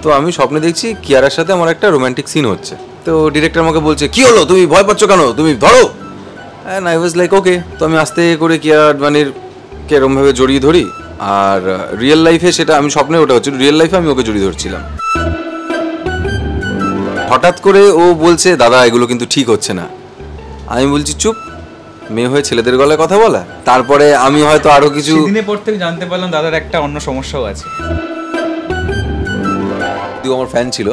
তো আমি স্বপ্নে দেখছি কিয়ারার সাথে আমার একটা রোম্যান্টিক সিন হচ্ছে। তো ডিরেক্টর আমাকে বলছে কি হলো, তুমি ভয় পাচ্ছ কেন, তুমি ধরো। And I was like okay. তো আমি আস্তে করে কিয়ারা আডবাণীর এরমভাবে জড়িয়ে ধরি। আর রিয়েল লাইফে সেটা, আমি স্বপ্নে ওটা হচ্ছে, রিয়েল লাইফে আমি ওকে জড়িয়ে ধরছিলাম। হঠাৎ করে ও বলছে দাদা এগুলো কিন্তু ঠিক হচ্ছে না। আমি বলছি চুপ, মেয়ে হয়ে ছেলেদের গলায় কথা বলা। তারপরে আমি হয়তো আরো কিছু দিনের পর থেকে জানতে পারলাম দাদার একটা অন্য সমস্যাও আছে। আমার ফ্যান ছিল,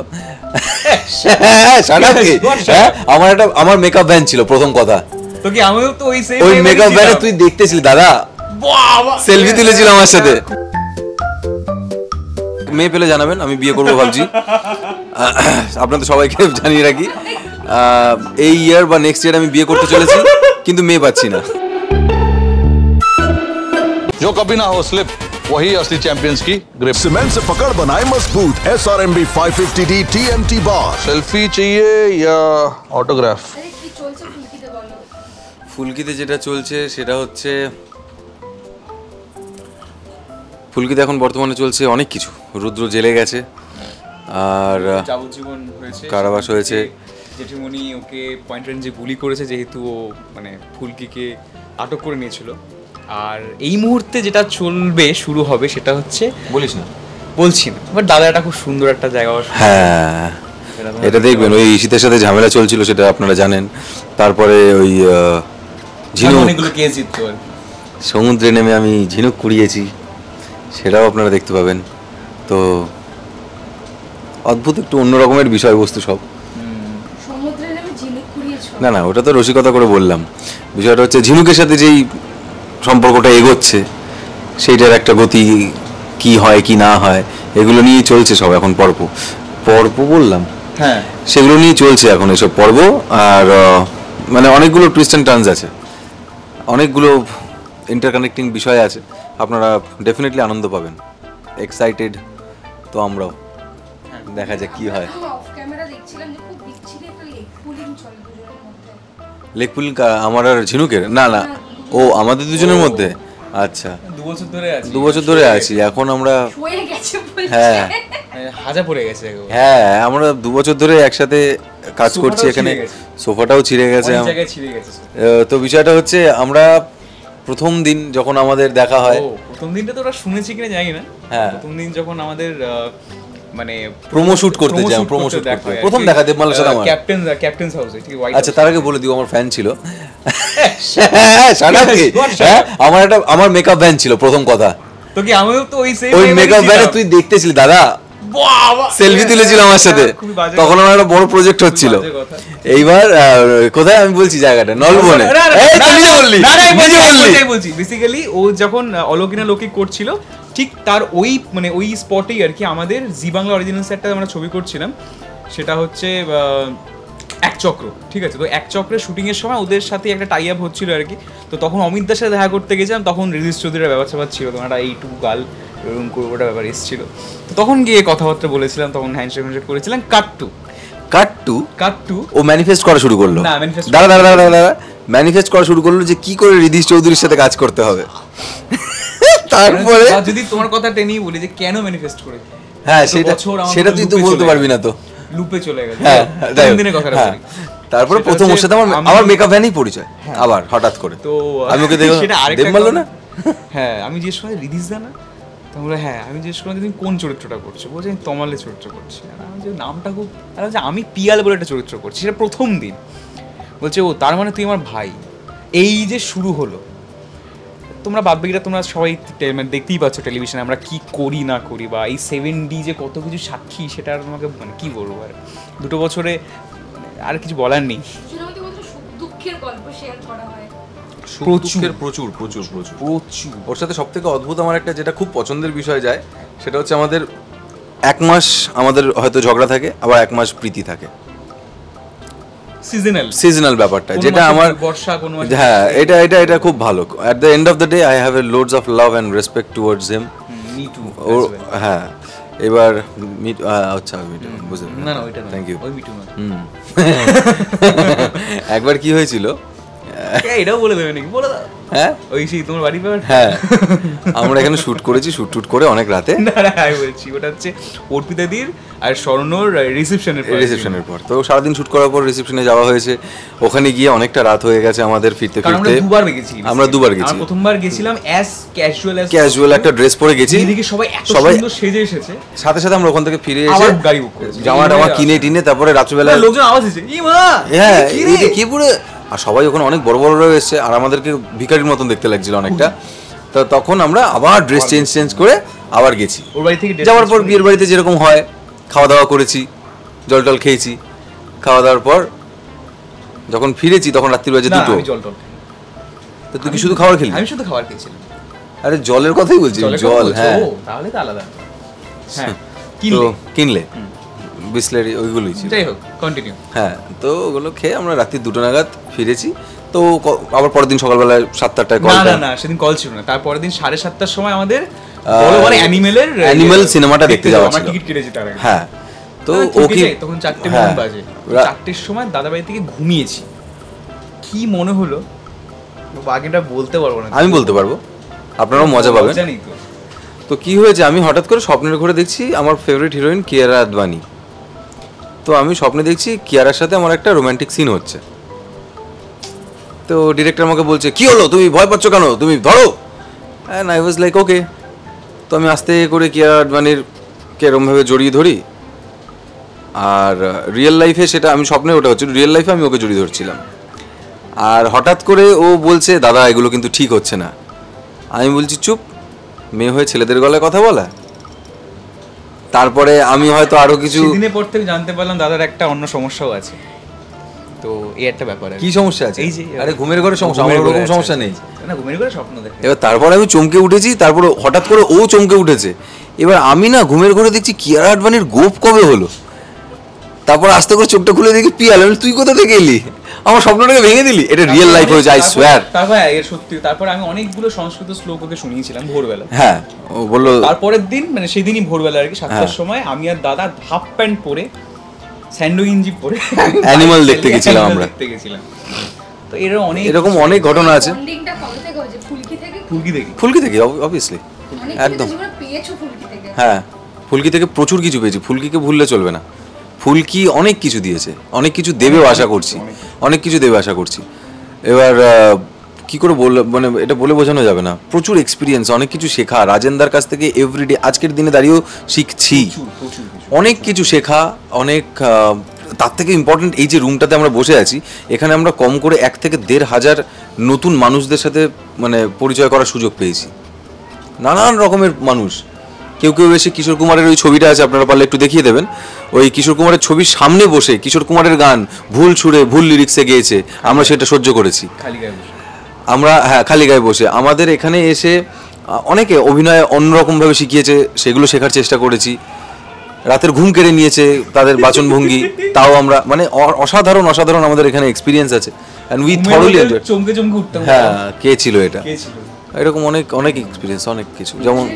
আমার মেকআপ ভ্যান ছিল প্রথম কথা। তো কি আমিও তো ওই মেকআপ ভ্যানে তুই দেখতেছিলি দাদা, সেলফি তুলেছিল আমার সাথে। মেয়ে পেলে জানাবেন, আমি বিয়ে করবো ভাবছি। আপনাদের সবাইকে জানিয়ে রাখি, এই ইয়ার বা নেক্সট ইয়ার আমি বিয়ে করতে চলেছি, কিন্তু মেয়ে পাচ্ছি না। जो कभी ना हो स्लिप, वही असली चैंपियंस की ग्रिप। सीमेंट से पकड़ बनाए मजबूत SRMB 550D TMT बार। सेल्फी चाहिए या ऑटोग्राफ? ফুলকিতে যেটা চলছে সেটা হচ্ছে, ফুলকিতে এখন বর্তমানে চলছে অনেক কিছু। রুদ্র জেলে গেছে, আর যাবজ্জীবন হয়েছে, কারাবাস হয়েছে। জেঠিমণি ওকে পয়েন্ট রেঞ্জে গুলি করেছে, যেহেতু ও মানে ফুলকিকে আটক করে নিয়েছিল। আর এই মুহূর্তে যেটা চলবে, শুরু হবে, সেটা হচ্ছে বলিস না, বলছি না, বাট দাদা এটা খুব সুন্দর একটা জায়গা। হ্যাঁ এটা দেখবেন, ওই শীতের সাথে ঝামেলা চলছিল সেটা আপনারা জানেন। তারপরে ওই ঝিনুক, অনেকগুলো কেস জিততো আর সমুদ্রে নেমে আমি ঝিনুক কুড়িয়েছি, সেটাও আপনারা দেখতে পাবেন। তো অদ্ভুত একটু অন্য রকমের বিষয়বস্তু সব। না না, ওটা তো রসিকতা করে বললাম। বিষয়টা হচ্ছে ঝিনুকের সাথে যেই সম্পর্কটা এগোচ্ছে, সেইটার একটা গতি কি হয় কি না হয়, এগুলো নিয়েই চলছে সব এখন। পর্ব বললাম, হ্যাঁ, সেগুলো নিয়ে চলছে এখন এসব পর্ব। আর মানে অনেকগুলো টুইস্ট অ্যান্ড টার্নস আছে, অনেকগুলো ইন্টারকানেক্টিং বিষয় আছে। আপনারা ডেফিনেটলি আনন্দ পাবেন, এক্সাইটেড তো আমরাও। দেখা যাক কি হয়। লেগ পুলিং আমার আর ঝিনুকের? না না, ও আমাদের দুজনের মধ্যে। আচ্ছা, 2 বছর ধরে আছি এখন আমরা। হ্যাঁ হাজা পড়ে গেছে। হ্যাঁ, আমরা 2 বছর ধরে একসাথে কাজ করছি এখানে। সোফাটাও ছিঁড়ে গেছে। তো বিষয়টা হচ্ছে, আমরা প্রথম দিন যখন আমাদের দেখা হয়, প্রথম দিনটা তো ওরা শুনেছি কিনা জানি না। হ্যাঁ, প্রথম দিন যখন আমাদের মানে প্রোমো শুট করতে যাই, প্রোমো শুট করতে প্রথম দেখা দেবমালের সাথে আমার ক্যাপ্টেন্স হাউসে। ঠিক আছে, আচ্ছা তার আগে বলে দিও, আমার ফ্যান ছিল। আমার মেকআপ ভ্যান ছিল প্রথম কথা। তো কি আমিও তো ওই মেকআপ ভ্যানে তুই দেখতেছিলি দাদা, সেলফি তুলেছিল আমার সাথে, তখন আমার একটা বড় প্রজেক্ট হচ্ছিল। এইবার কোথায় আমি বলছি জায়গাটা, নলবনে। বেসিক্যালি ও যখন অলোকিনা লৌকিক করছিল, ঠিক তার ওই মানে ওই স্পটেই আর কি আমাদের জি বাংলা অরিজিনালস একটা আমরা ছবি করছিলাম। সেটা হচ্ছে এক চক্র, ঠিক আছে। তো এক চক্রের শুটিং এর সময় ওদের সাথে একটা টাই আপ হচ্ছিল আর কি। তো তখন অমিতদার সাথে দেখা করতে গেছিলাম, তখন রিদিস চৌধুরীর ব্যাপার স্যাপার ছিল, তোমার একটা এইটুকু গাল এরকম করবোটা ব্যাপার এসেছিল। তো তখন গিয়ে কথাবার্তা বলেছিলাম, তখন হ্যান্ডশেক করেছিলাম। কাট্টু ও ম্যানিফেস্ট করা শুরু করলো। না, ম্যানিফেস্ট দাঁড়া, ম্যানিফেস্ট করা শুরু করলো যে কি করে রিদিস চৌধুরীর সাথে কাজ করতে হবে। তারপরে যদি তোমার কথা টেনেই বলি যে কেন ম্যানিফেস্ট করে, হ্যাঁ সেটা তুই তো বলতে পারবি না, তো লুপে চলে গেল। হ্যাঁ, দিনের কথাটা বলি। তারপরে প্রথম ওর সাথে আমার মেকআপ ভ্যানই পরিচয়, আবার হঠাৎ করে। তো আমি ওকে দেখ বললো না, হ্যাঁ আমি জিজ্ঞেস করি রিদিস দা না, তোমরা? হ্যাঁ। আমি জিজ্ঞেস করলাম তুমি কোন চরিত্রটা করছো? বলছে আমি তমালে চরিত্র করছি। আমি যে নামটা খুব, আমি পিয়াল বলে একটা চরিত্র করছি, সেটা প্রথম দিন। বলছে ও তার মানে তুই আমার ভাই। এই যে শুরু হলো, তোমরা বাদবাকিটা তোমরা সবাই দেখতেই পাচ্ছ টেলিভিশনে আমরা কি করি না করি, বা এই 7D যে কত কিছু সাক্ষী, সেটা আর তোমাকে মানে কী বলবো। আর 2 বছরে আর কিছু বলার নেই। প্রচুর ওর সাথে। সব থেকে অদ্ভুত আমার একটা যেটা খুব পছন্দের বিষয় যায়, সেটা হচ্ছে আমাদের 1 মাস আমাদের হয়তো ঝগড়া থাকে, আবার 1 মাস প্রীতি থাকে। সিজনাল ব্যাপারটা যেটা আমার, হ্যাঁ এটা খুব ভালো। At the end of the day I have a loads of love and respect towards him. Me two. হ্যাঁ, এবার আচ্ছা বুঝতে না না ওইটা থ্যাংক ইউ। ওই মিটু না। একবার কি হয়েছিল, এটাও বলে দেবে নাকি? বলে দাও। হ্যাঁ ওই সেই তোমার বাড়ি পাবে। হ্যাঁ, আমরা এখানে শ্যুট করেছি, শ্যুট করে অনেক রাতে। না আমি বলছি ওটা হচ্ছে অর্পিতাদির আর স্বর্ণর রিসেপশনের পর। তো সারাদিন শ্যুট করার পর রিসেপশনে যাওয়া হয়েছে, ওখানে গিয়ে অনেকটা রাত হয়ে গেছে আমাদের ফিরতে ফিরতে। আমরা দুবার গেছি। প্রথমবার গেছিলাম অ্যাজ ক্যাজুয়াল একটা ড্রেস পরে গেছি, এদিকে সবাই এত সুন্দর সেজে এসেছে। সাথে সাথে আমরা ওখান থেকে ফিরে এসে আবার গাড়ি বুক করেছি, জামা টামা কিনে টিনে তারপরে রাত্রিবেলা লোকজন আওয়াজ দিচ্ছে, ই মা হ্যাঁ এটা কি পুরো, আর সবাই ওখানে অনেক বড় বড় এসেছে আর আমাদেরকে ভিখারির মতন দেখতে লাগছিল অনেকটা। তো তখন আমরা আবার ড্রেস চেঞ্জ করে আবার গেছি। ওর বাড়ি থেকে যাওয়ার পর বিয়ের বাড়িতে যেরকম হয় খাওয়া দাওয়া করেছি, জল টল খেয়েছি। খাওয়া দাওয়ার পর যখন ফিরেছি তখন রাত্রি বাজে 2টো। তো তুই কি শুধু খাবার খেলি? আমি শুধু খাবার খেয়েছিলাম। আরে জলের কথাই বলছি, জল। হ্যাঁ তাহলে তো আলাদা। হ্যাঁ কিনলে বিসলারি ওইগুলোই ছিল। যাই হোক কন্টিনিউ। হ্যাঁ তো ওগুলো খেয়ে আমরা রাত্রি 2টো নাগাদ ফিরেছি। তো আবার পরের দিন সকালবেলা 7টায় কল। না সেদিন কল ছিল না, তারপরের দিন 7:30টার সময় আমাদের বড় অ্যানিমেল সিনেমাটা দেখতে যাওয়া ছিল। আমরা টিকিট কেটেছি তার আগে। হ্যাঁ তো ওকে তখন 4টে বাজে, 4টের সময় দাদা বাড়ি থেকে ঘুমিয়েছি। কি মনে হলো বাকিটা বলতে পারবো না। আমি বলতে পারবো, আপনারাও মজা পাবেন। তো কি হয়েছে, আমি হঠাৎ করে স্বপ্নের ঘরে দেখছি আমার ফেভারিট হিরোইন কিয়ারা আদবানি। তো আমি স্বপ্নে দেখছি কিয়ারার সাথে আমার একটা রোমান্টিক সিন হচ্ছে। তো ডিরেক্টর আমাকে বলছে, কি হলো, তুমি ভয় পাচ্ছ কেন, তুমি ধরো। And I was like okay. তো আমি আস্তে করে কিয়ারা আদবানির কেরমভাবে জড়িয়ে ধরি। আর রিয়েল লাইফে সেটা, আমি স্বপ্নে ওটা হচ্ছে, রিয়েল লাইফে আমি ওকে জড়িয়ে ধরছিলাম। আর হঠাৎ করে ও বলছে, দাদা এগুলো কিন্তু ঠিক হচ্ছে না। আমি বলছি চুপ, মেয়ে হয়ে ছেলেদের গলায় কথা বলা। তারপরে আমি হয়তো আরো কিছু দিনের পর থেকে জানতে পারলাম দাদার একটা অন্য সমস্যাও আছে। তো এই একটা ব্যাপার। কি সমস্যা আছে? এই যে আরে ঘুমের ঘরে সমস্যা, আমার ওরকম সমস্যা নেই। না ঘুমের ঘরে স্বপ্ন দেখে। এবার তারপরে আমি চমকে উঠেছি, তারপরে হঠাৎ করে ও চমকে উঠেছে। এবার আমি না ঘুমের ঘরে দেখছি কিয়ারা আদবানির গোপ কবে হলো। তারপর আস্তে করে চোখটা খুলে দেখি পিয়াল। তুই কোথা থেকে এলি, আমার স্বপ্নটাকে ভেঙে দিলি। এটা রিয়েল লাইফ হয়েছে, আই সোয়ার। তারপর এর সত্যি, তারপর আমি অনেকগুলো সংস্কৃত শ্লোক ওকে শুনিয়েছিলাম ভোরবেলা। হ্যাঁ ও বললো। তারপরের দিন মানে সেদিনই ভোরবেলা আর কি 7টার সময় আমি আর দাদা হাফ প্যান্ট পরে স্যান্ডো গেঞ্জি পরে অ্যানিমাল দেখতে গেছিলাম আমরা। তো এরকম অনেক ঘটনা আছে। ফুলকি থেকে অবভিয়াসলি একদম। হ্যাঁ ফুলকি থেকে প্রচুর কিছু পেয়েছি। ফুলকিকে ভুললে চলবে না। ফুলকি অনেক কিছু দিয়েছে, অনেক কিছু দেবেও আশা করছি, অনেক কিছু দেবে আশা করছি। এবার কি করে মানে এটা বলে বোঝানো যাবে না। প্রচুর এক্সপিরিয়েন্স, অনেক কিছু শেখা রাজেন্দার কাছ থেকে। এভরিডে আজকের দিনে দাঁড়িয়েও শিখছি অনেক কিছু শেখা, অনেক। তার থেকে ইম্পর্টেন্ট এই যে রুমটাতে আমরা বসে আছি, এখানে আমরা কম করে 1 থেকে 1.5 হাজার নতুন মানুষদের সাথে মানে পরিচয় করার সুযোগ পেয়েছি। নানান রকমের মানুষ। কেউ এসে কিশোর কুমারের ওই ছবিটা আছে, আপনারা পারলে একটু দেখিয়ে দেবেন। ওই কিশোর কুমারের ছবির সামনে বসে কিশোর কুমারের গান ভুল সুরে ভুল লিরিক্সে গেয়েছে, আমরা সেটা সহ্য করেছি। আমরা খালি গায়ে বসে আমাদের এখানে এসে অনেকে অভিনয় অন্যরকমভাবে শিখিয়েছে, সেগুলো শেখার চেষ্টা করেছি। রাতের ঘুম কেড়ে নিয়েছে তাদের বাচনভঙ্গি, তাও আমরা মানে অসাধারণ আমাদের এখানে এক্সপিরিয়েন্স আছে। And we thoroughly enjoy. চমকে উঠতাম। হ্যাঁ কে ছিল এটা, এরকম অনেক এক্সপিরিয়েন্স, অনেক কিছু। যেমন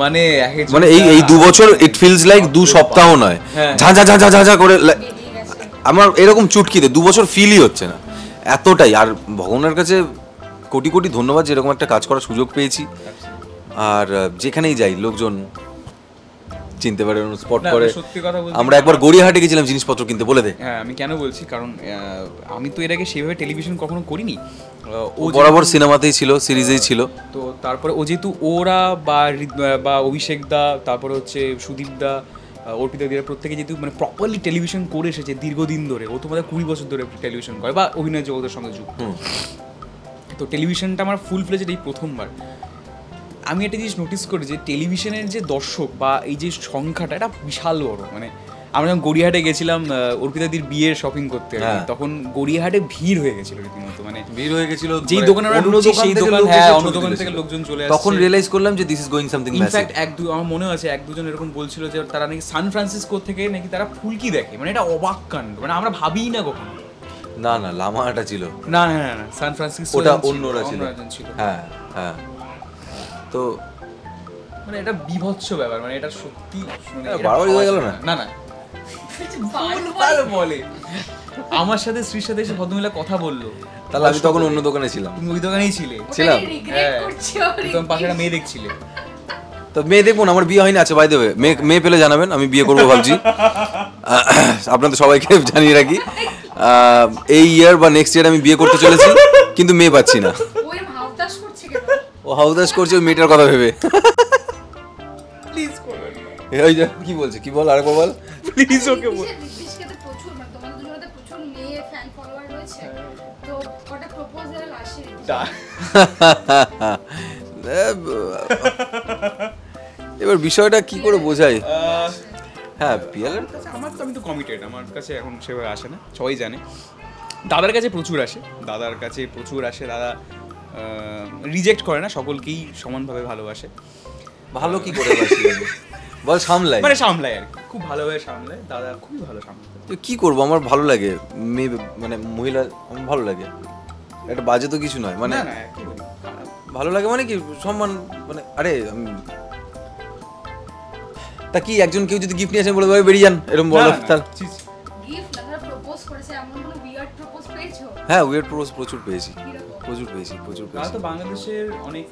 মানে এই 2 বছর ইট ফিলস লাইক 2 সপ্তাহ নয়, ঝাঁঝা করে আমার এরকম চুটকিতে 2 বছর ফিলই হচ্ছে না, এতটাই। আর ভগবানের কাছে কোটি কোটি ধন্যবাদ, যেরকম একটা কাজ করার সুযোগ পেয়েছি। আর যেখানেই যাই লোকজন চিনতে পারে, স্পট করে। আমরা একবার গড়িয়াহাটে গেছিলাম জিনিসপত্র কিনতে, বলে দে। হ্যাঁ আমি কেন বলছি, কারণ আমি তো এর আগে সেভাবে টেলিভিশন কখনো করিনি। ও বরাবর সিনেমাতেই ছিল, সিরিজেই ছিল। তো তারপরে ও যেহেতু ওরা বা অভিষেক দা, তারপরে হচ্ছে সুদীপ দা, অর্পিতা দিরা প্রত্যেকে যেহেতু মানে প্রপারলি টেলিভিশন করে এসেছে দীর্ঘদিন ধরে, ও তোমাদের 20 বছর ধরে টেলিভিশন করে বা অভিনয় জগতের সঙ্গে যুক্ত। তো টেলিভিশনটা আমার ফুল ফ্লেজড এই প্রথমবার। আমি একটা জিনিস নোটিস করি যে টেলিভিশনের যে দর্শক বা এই যে সংখ্যাটা, এটা বিশাল বড়। মানে আমরা যখন গড়িয়াহাটে গেছিলাম অর্পিতাদির বিয়ের শপিং করতে, তখন গড়িয়াহাটে ভিড় হয়ে গেছিল রীতিমতো। মানে ভিড় হয়ে গেছিল, যেই দোকানে আমরা ঢুকছি সেই দোকান, অন্য দোকান থেকে লোকজন চলে আসছে। তখন রিয়েলাইজ করলাম যে this is going something massive. In fact আমার মনে আছে 1-2 জন এরকম বলছিল যে তারা নাকি সান ফ্রান্সিসকো থেকে নাকি তারা ফুলকি দেখে। মানে এটা অবাক কাণ্ড, মানে আমরা ভাবিই না কখনো। না লামাটা ছিল না সান ফ্রান্সিসকো, ওটা অন্যরা ছিল। হ্যাঁ তো মানে এটা বিভৎস ব্যাপার, মানে এটা সত্যি মানে বাড়াবাড়ি হয়ে গেল না। ভালো বলে। আমার সাথে শ্রীর সাথে এসে ভদ্রমহিলা কথা বললো, তাহলে আমি তখন অন্য দোকানে ছিলাম। তুমি ওই দোকানেই ছিলে? ছিলাম। হ্যাঁ, তুমি পাশে একটা মেয়ে দেখছিলে। তো মেয়ে দেখুন, আমার বিয়ে হয়নি। আচ্ছা বাই দ্য ওয়ে, মেয়ে পেলে জানাবেন, আমি বিয়ে করবো ভাবছি। আপনাদের সবাইকে জানিয়ে রাখি, এই ইয়ার বা নেক্সট ইয়ার আমি বিয়ে করতে চলেছি, কিন্তু মেয়ে পাচ্ছি না। ও হাউদাস করছে ওই মেয়েটার কথা ভেবে। প্লিজ করবেন ওই যে কি বলছে, কি বল আরেকবার বল প্লিজ, ওকে বল। এবার বিষয়টা কি করে বোঝাই? হ্যাঁ পিয়ালের আমার তো, আমি তো কমিটেড, আমার কাছে এখন সেভাবে আসে না, সবাই জানে। দাদার কাছে প্রচুর আসে, দাদা রিজেক্ট করে না, সকলকেই সমানভাবে ভালোবাসে। ভালো কি করে বাসি বল, সামলাই মানে সামলায় আর কি, খুব ভালোভাবে সামলায়, দাদা খুবই ভালো সামলায়। তো কি করবো, আমার ভালো লাগে মেয়ে, মানে মহিলা আমার ভালো লাগে, এটা বাজে তো কিছু নয়, মানে না না একেবারে খারাপ। ভালো লাগে মানে কি সম্মান, মানে আরে তা কি একজন কেউ যদি গিফট নিয়ে আসে বলে ভাই বেরিয়ে যান এরকম বলো তাহলে? হ্যাঁ উইয়ার্ড প্রপোজ প্রচুর পেয়েছি। তাহলে তো বাংলাদেশের অনেক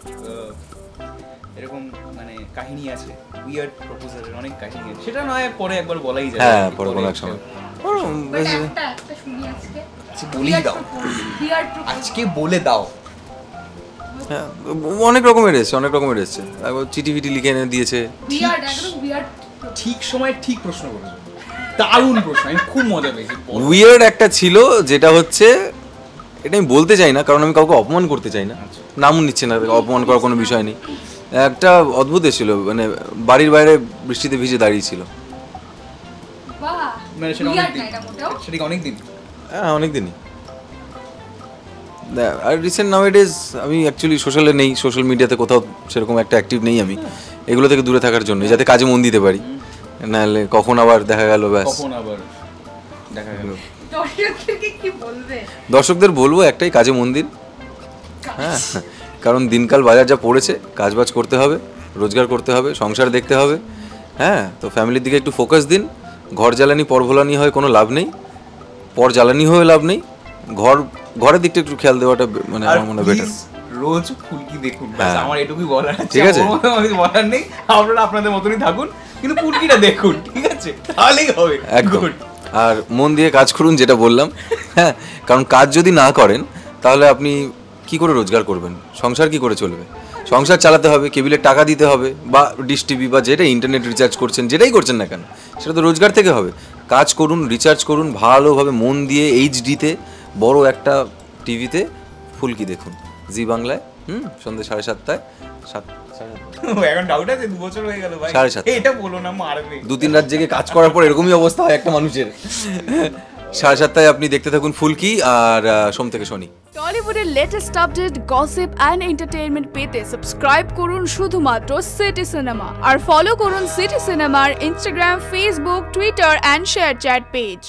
এরকম মানে কাহিনী আছে, উইয়ার্ড প্রপোজালের অনেক কাহিনী আছে, সেটা নয় পরে একবার বলাই যাবে। হ্যাঁ পরে কোনো এক সময় আজকে বলে দাও। হ্যাঁ অনেক রকমের এসছে, চিঠি ফিটি লিখে এনে দিয়েছে। ঠিক সময় ঠিক প্রশ্ন করেছো, দারুণ প্রশ্ন, আমি খুব মজা পেয়েছি। উইয়ার্ড একটা ছিল যেটা হচ্ছে, এটা আমি বলতে চাই না কারণ আমি কাউকে অপমান করতে চাই না, নামও নিচ্ছে না, অপমান করার কোনো বিষয় নেই। একটা অদ্ভুত ছিল, মানে বাড়ির বাইরে বৃষ্টিতে ভিজে দাঁড়িয়ে ছিল। মানে সেটা অনেকদিন, হ্যাঁ অনেকদিনই। আর রিসেন্ট নাওএডেজ আমি অ্যাকচুয়ালি সোশ্যালে নেই, সোশ্যাল মিডিয়াতে কোথাও সেরকম একটা অ্যাক্টিভ নেই আমি, এগুলো থেকে দূরে থাকার জন্য, যাতে কাজে মন দিতে পারি, নাহলে কখন আবার দেখা গেল ব্যাস। দর্শকদের বলবো একটাই, কাজে মন দিন। হ্যাঁ কারণ দিনকাল বাজার যা পড়েছে, কাজবাজ করতে হবে, রোজগার করতে হবে, সংসার দেখতে হবে। হ্যাঁ তো ফ্যামিলির দিকে একটু ফোকাস দিন। ঘর জ্বালানি পর ভোলানি হয় কোনো লাভ নেই, পর জ্বালানি হয়ে লাভ নেই, ঘরের দিকটা একটু খেয়াল দেওয়াটা মানে আমার মনে হয় বেটার। রোজ ফুলকি দেখুন, হ্যাঁ। আমার এটুকুই বলার আছে, ঠিক আছে? কিছু বলার নেই, আপনারা আপনাদের মতনই থাকুন, কিন্তু ফুলকিটা দেখুন, ঠিক আছে? তাহলেই হবে। একদম। আর মন দিয়ে কাজ করুন, যেটা বললাম। হ্যাঁ কারণ কাজ যদি না করেন তাহলে আপনি কি করে রোজগার করবেন, সংসার কি করে চলবে? সংসার চালাতে হবে, কেবিলের টাকা দিতে হবে, বা ডিশ টিভি বা যেটা ইন্টারনেট রিচার্জ করছেন, যেটাই করছেন না কেন, সেটা তো রোজগার থেকে হবে। কাজ করুন, রিচার্জ করুন ভালোভাবে মন দিয়ে, এইচডিতে বড় একটা টিভিতে ফুলকি দেখুন, জি বাংলায়, সন্ধ্যে 7:30টায়। এখন ডাউট আছে, 2 বছর হয়ে গেল ভাই, 7:30 এটা বলো না, মারবে। 2-3 রাত জেগে কাজ করার পর এরকমই অবস্থা হয় একটা মানুষের। 7:30টায় আপনি দেখতে থাকুন ফুলকি, আর সোম থেকে শনি। টলিউডের latest update, gossip and entertainment পেতে সাবস্ক্রাইব করুন শুধুমাত্র সিটি সিনেমা, আর ফলো করুন সিটি সিনেমার Instagram, Facebook, Twitter and ShareChat page.